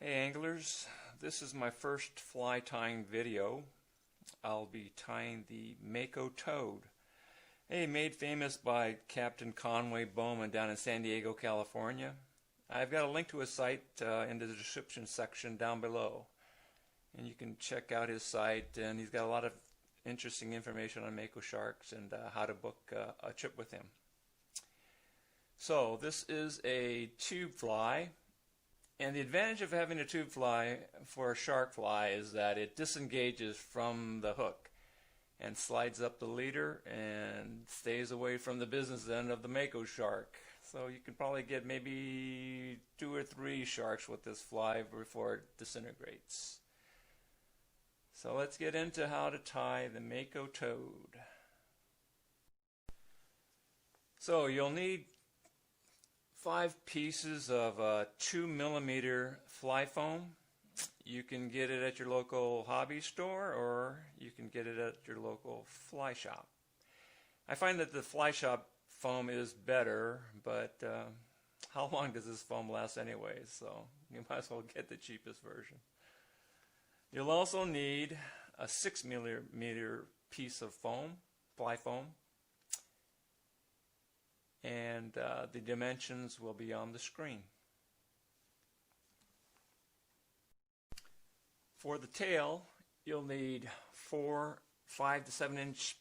Hey anglers, this is my first fly tying video. I'll be tying the Mako Toad, made famous by Captain Conway Bowman down in San Diego, California. I've got a link to his site in the description section down below, and you can check out his site, and he's got a lot of interesting information on Mako sharks and how to book a trip with him. So this is a tube fly. And the advantage of having a tube fly for a shark fly is that it disengages from the hook and slides up the leader and stays away from the business end of the Mako shark. So you can probably get maybe 2 or 3 sharks with this fly before it disintegrates. So let's get into how to tie the Mako Toad. So you'll need 5 pieces of 2mm fly foam. You can get it at your local hobby store, or you can get it at your local fly shop. I find that the fly shop foam is better, but how long does this foam last anyway? So you might as well get the cheapest version. You'll also need a 6mm piece of foam, fly foam. And the dimensions will be on the screen. For the tail, you'll need 4 5 to 7 inch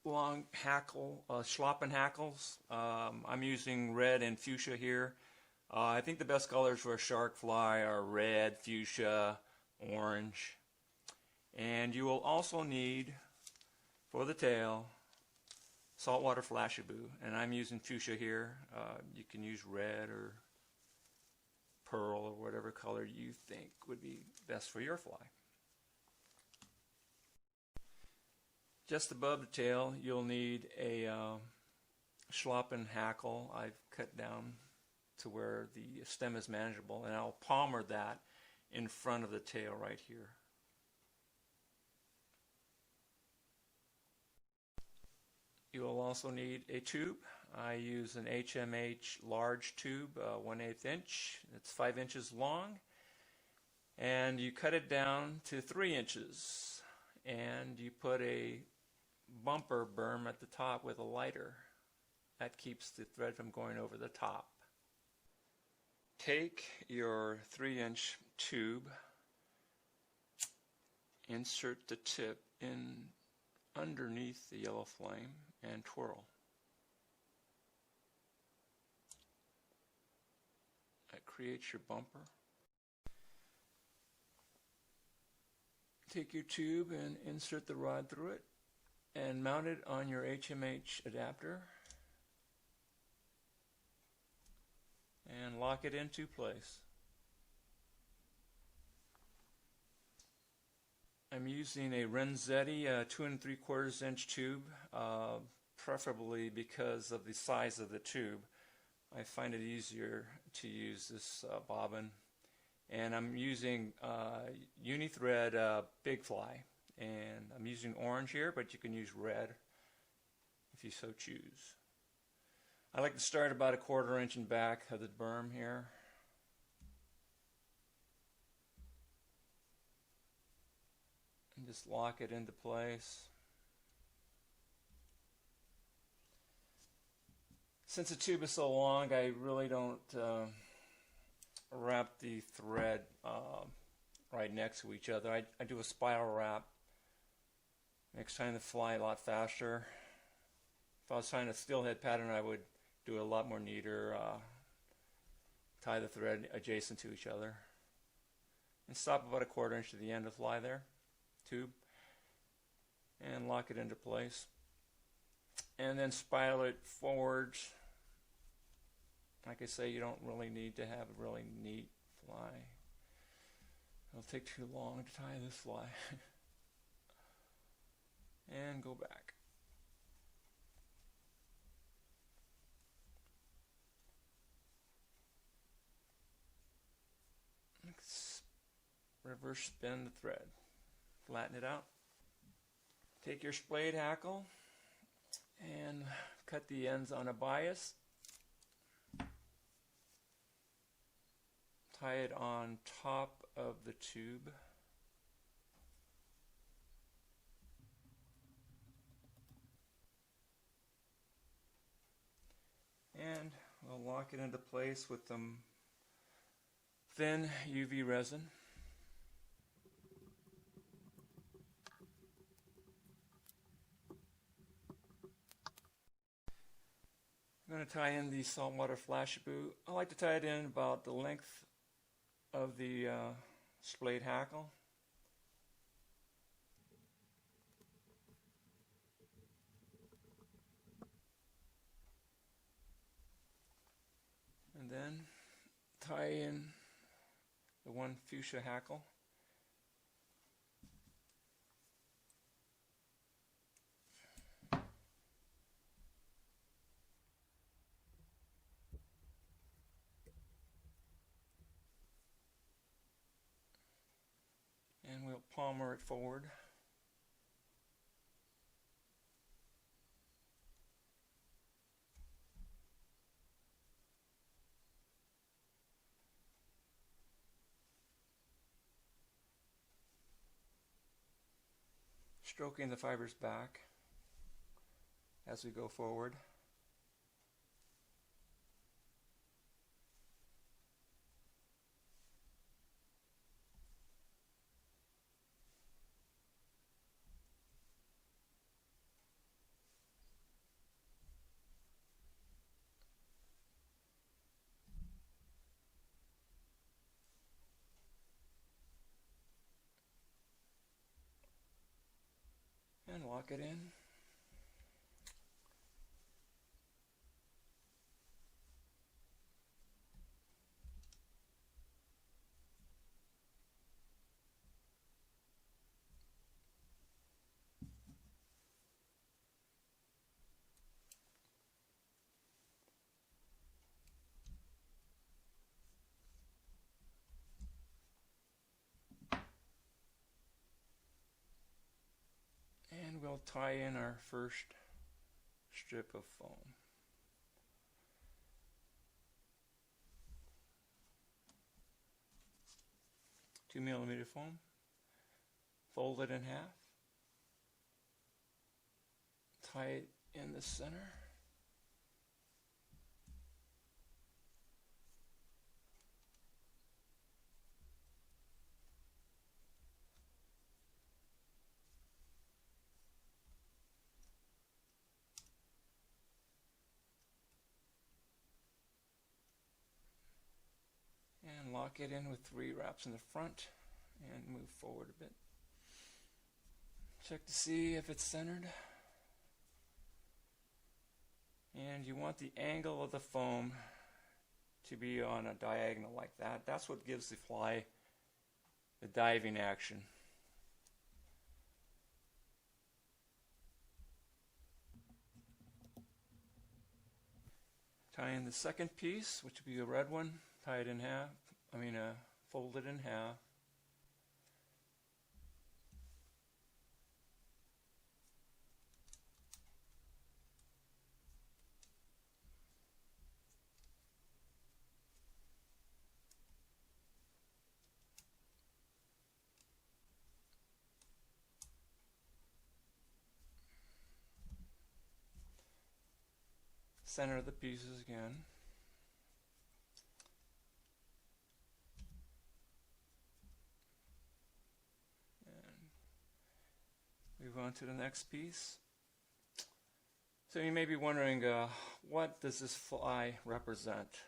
long hackle, schlappen hackles. I'm using red and fuchsia here. I think the best colors for a shark fly are red, fuchsia, orange. And you will also need, for the tail, saltwater flashabou, and I'm using fuchsia here. You can use red or pearl or whatever color you think would be best for your fly. Just above the tail, you'll need a schlappen hackle. I've cut down to where the stem is manageable, and I'll palmer that in front of the tail right here. You will also need a tube. I use an HMH large tube, 1/8 inch. It's 5 inches long. And you cut it down to 3 inches. And you put a bumper berm at the top with a lighter. That keeps the thread from going over the top. Take your 3-inch tube, insert the tip in underneath the yellow flame, and twirl. That creates your bumper. Take your tube and insert the rod through it and mount it on your HMH adapter and lock it into place. I'm using a Renzetti 2 3/4 inch tube, preferably because of the size of the tube. I find it easier to use this bobbin. And I'm using Unithread Big Fly. And I'm using orange here, but you can use red if you so choose. I like to start about 1/4 inch in back of the berm here. And just lock it into place. Since the tube is so long, I really don't wrap the thread right next to each other. I do a spiral wrap. Makes tying the fly a lot faster. If I was tying a steelhead pattern, I would do it a lot more neater. Tie the thread adjacent to each other. And stop about 1/4 inch to the end of the fly there. Tube, and lock it into place, and then spiral it forwards. Like I say, you don't really need to have a really neat fly. It'll take too long to tie this fly. And go back. Let's reverse spin the thread. Flatten it out. Take your splayed hackle and cut the ends on a bias. tie it on top of the tube. And we'll lock it into place with some thin UV resin. I'm going to tie in the saltwater flash boot. I like to tie it in about the length of the splayed hackle. And then tie in the one fuchsia hackle. And we'll palmer it forward. Stroking the fibers back as we go forward. And lock it in. And we'll tie in our first strip of foam. 2mm foam, fold it in half, tie it in the center. And lock it in with 3 wraps in the front and move forward a bit. Check to see if it's centered. And you want the angle of the foam to be on a diagonal like that. That's what gives the fly the diving action. Tie in the second piece, which would be a red one. Tie it in half. Fold it in half. Center the pieces again. Move on to the next piece. So you may be wondering, what does this fly represent?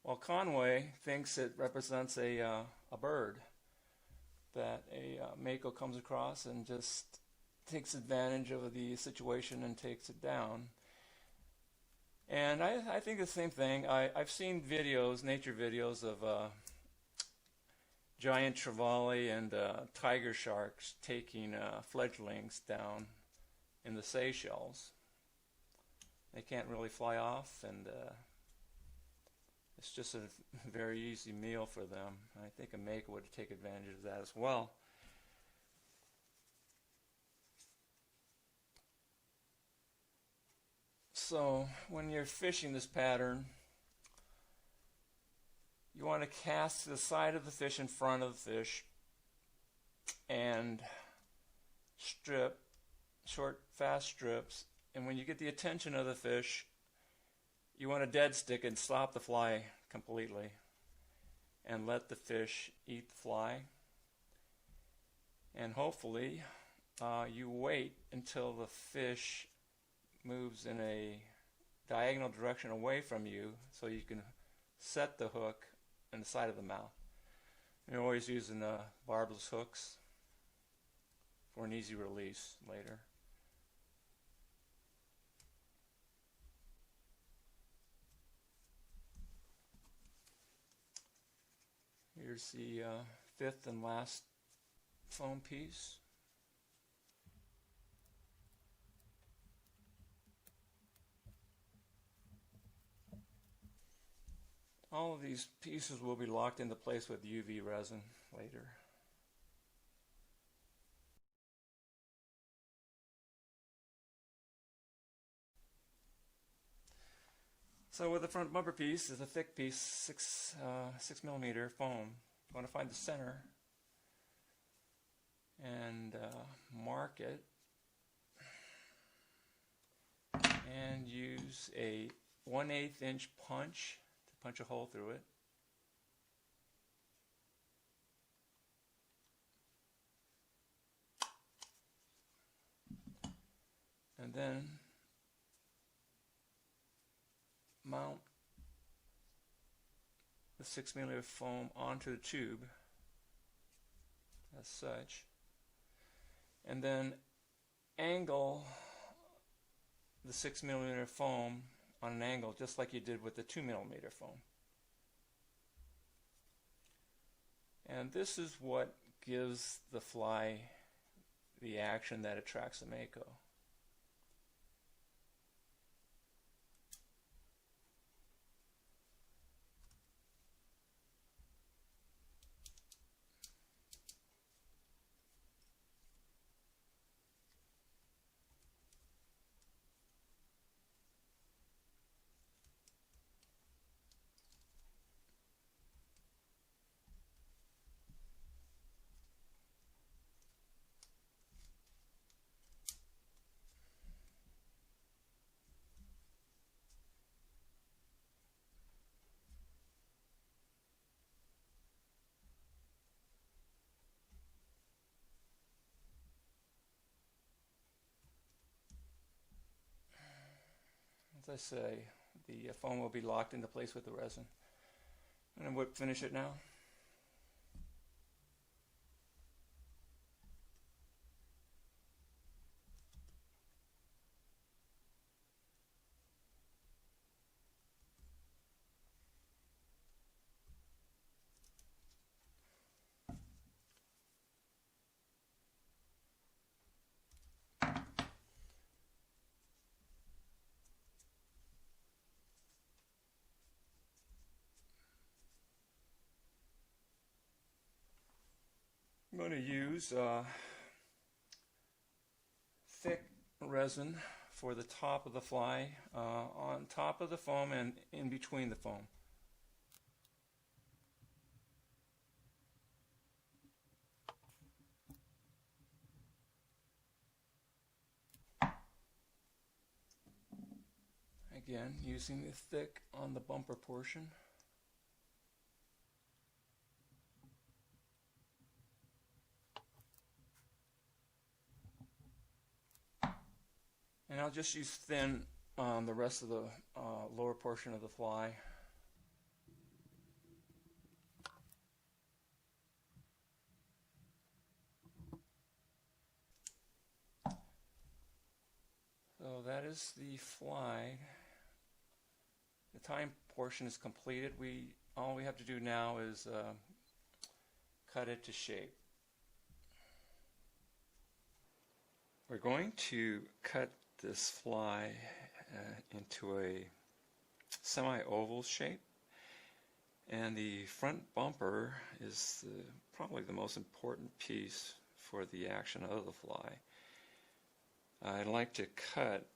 Well, Conway thinks it represents a bird that a Mako comes across and just takes advantage of the situation and takes it down. And I think the same thing. I've seen videos, nature videos of giant trevally and tiger sharks taking fledglings down in the Seychelles. They can't really fly off, and it's just a very easy meal for them. I think a Mako would take advantage of that as well. So when you're fishing this pattern, you you want to cast to the side of the fish in front of the fish and strip, short, fast strips. And when you get the attention of the fish, you want to dead stick and stop the fly completely and let the fish eat the fly. And hopefully you wait until the fish moves in a diagonal direction away from you so you can set the hook in the side of the mouth. You're always using barbless hooks for an easy release later. Here's the fifth and last foam piece. All of these pieces will be locked into place with UV resin later. So with the front bumper piece is a thick piece, 6 millimeter foam. You want to find the center and mark it and use a 1/8 inch punch to punch a hole through it. And then mount the 6 millimeter foam onto the tube as such, and then angle the 6 millimeter foam on an angle just like you did with the 2 millimeter foam. And this is what gives the fly the action that attracts the Mako. As I say, the foam will be locked into place with the resin. And we'll finish it now. I'm going to use thick resin for the top of the fly, on top of the foam and in between the foam. Again, using the thick on the bumper portion. And I'll just use thin on the rest of the lower portion of the fly. So that is the fly. The tying portion is completed. All we have to do now is cut it to shape. We're going to cut this fly into a semi-oval shape, and the front bumper is probably the most important piece for the action of the fly. I'd like to cut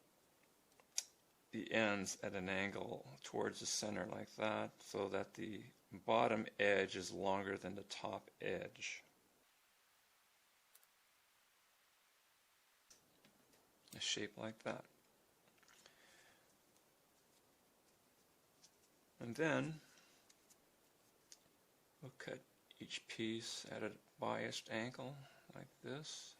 the ends at an angle towards the center like that, so that the bottom edge is longer than the top edge. A shape like that. And then we'll cut each piece at a biased angle like this.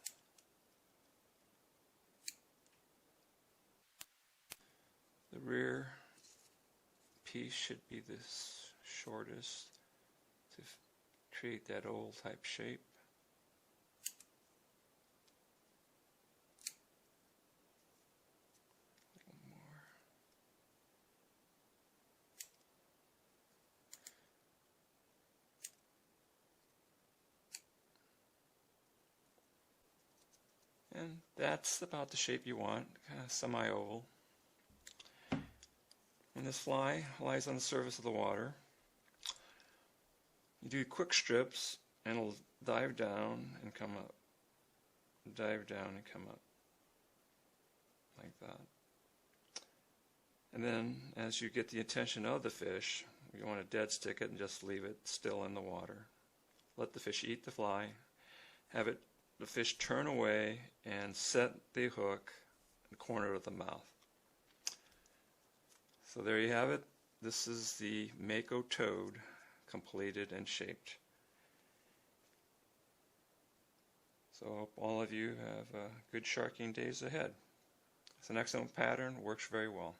The rear piece should be the shortest to create that oval type shape. A little more. And that's about the shape you want, kind of semi-oval. When this fly lies on the surface of the water, you do quick strips and it'll dive down and come up. Dive down and come up. Like that. And then as you get the attention of the fish, you want to dead stick it and just leave it still in the water. Let the fish eat the fly. Have the fish turn away and set the hook in the corner of the mouth. So there you have it. This is the Mako Toad, completed and shaped. So I hope all of you have good sharking days ahead. It's an excellent pattern, works very well.